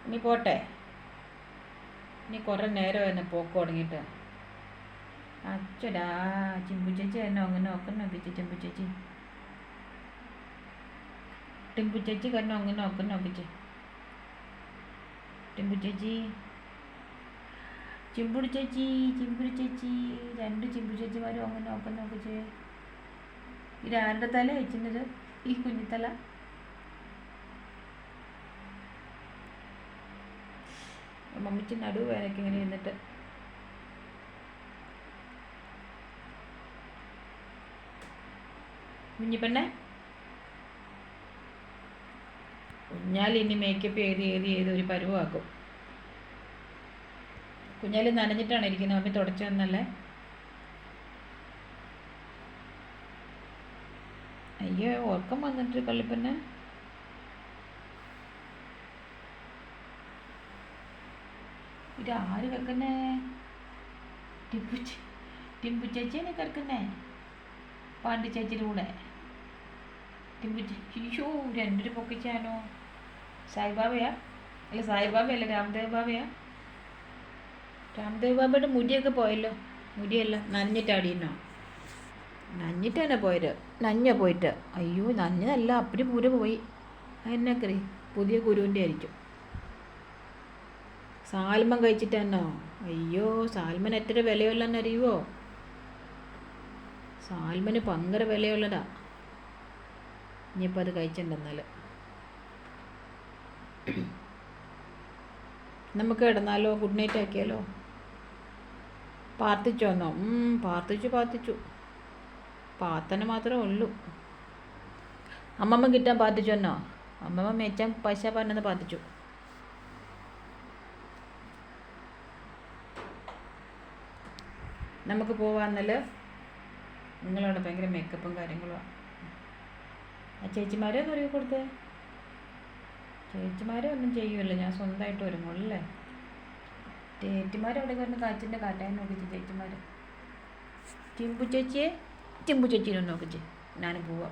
ഇനി പോട്ടെ. ഇനി കുറേ നേരം തന്നെ പോക്ക് തുടങ്ങിയിട്ട്. അച്ചടാ, ചിമ്പു ചേച്ചി എന്നെ അങ്ങനെ നോക്കി ചിമ്പു ചേച്ചി. ടിമ്പു ചേച്ചി കാരണം അങ്ങനെ നോക്കി ടിമ്പു ചേച്ചി, ചിമ്പുടി ചേച്ചി, രണ്ട് ചിമ്പു ചേച്ചിമാരും അങ്ങനെ നോക്കിച്ചേ. ഇതാരുടെ തല വെച്ചിരുന്നത്? ഈ കുഞ്ഞിത്തല. മമ്മിച്ച് നടുവേനൊക്കെ ഇങ്ങനെ ഇരുന്നിട്ട്. കുഞ്ഞിപ്പെണ്ണെ, കുഞ്ഞാലിനി മേക്കപ്പ് ചെയ്ത് ഒരു പരുവാക്കും. കുഞ്ഞാലി നനഞ്ഞിട്ടാണ് ഇരിക്കുന്നത്. മമ്മി തുടച്ചു തന്നല്ലേ. അയ്യോ, ഉറക്കം വന്നിട്ട് കള്ളിപ്പെണ്ണെ. ഇതാര് കേൾക്കുന്നേ? ടിമ്പു ചേച്ചിയാണ് കേൾക്കുന്നേ. പാണ്ടി ചേച്ചിയുടെ കൂടെ ടിമ്പു ചേച്ചി. അയ്യോ, രണ്ടൊരു പൊക്കിച്ചാനോ. സായിബാബയാ? അല്ല, സായിബാബയല്ല, രാംദേവ് ബാബയാ. രാംദേവ് ബാബയുടെ മുടിയൊക്കെ പോയല്ലോ. മുടിയല്ല, നനഞ്ഞിട്ടാടിയെന്നോ. നനഞ്ഞിട്ട് തന്നെ പോയത്. പോയിട്ട്. അയ്യോ, നനഞ്ഞതല്ല, അപ്പടി പൂര പോയി. അതിനൊക്കെ പുതിയ കുരുവിൻ്റെ ആയിരിക്കും. സാൽമൺ കഴിച്ചിട്ട് തന്നോ? അയ്യോ, സാൽമൺ എത്ര വിലയുള്ളതെന്ന് അറിയുമോ? സാൽമന് ഭയങ്കര വിലയുള്ളതാ. ഇനിയിപ്പോൾ അത് കഴിച്ചിട്ടുണ്ടെന്നാൽ നമുക്ക് കിടന്നാലോ? Good night ആക്കിയാലോ? പ്രാർത്ഥിച്ചോന്നോ? പ്രാർത്ഥിച്ചു. പ്രാർത്ഥന മാത്രമേ ഉള്ളൂ. അമ്മമ്മ കിട്ടാൻ പ്രാർത്ഥിച്ചോന്നോ? അമ്മമ്മ മെച്ചാൻ പൈസ പറഞ്ഞെന്ന് പ്രാർത്ഥിച്ചു. നമുക്ക് പോവാന്നല്ല. നിങ്ങളവിടെ ഭയങ്കര മേക്കപ്പും കാര്യങ്ങളുമാണ്. ആ ചേച്ചിമാരെ ഒന്ന് ഒരുക്കി കൊടുത്തേ. ചേച്ചിമാരെ ഒന്നും ചെയ്യുമല്ലോ, ഞാൻ സ്വന്തമായിട്ട് ഒരുങ്ങുള്ളല്ലേ. ചേച്ചിമാരവിടെ വരുന്ന കാച്ചിൻ്റെ കാറ്റായി നോക്കിച്ച്. ചേച്ചിമാർ ടിമ്പു ചേച്ചിയെ ടിമ്പു ചേച്ചീനൊന്ന് നോക്കിച്ച്. ഞാൻ പോവാ.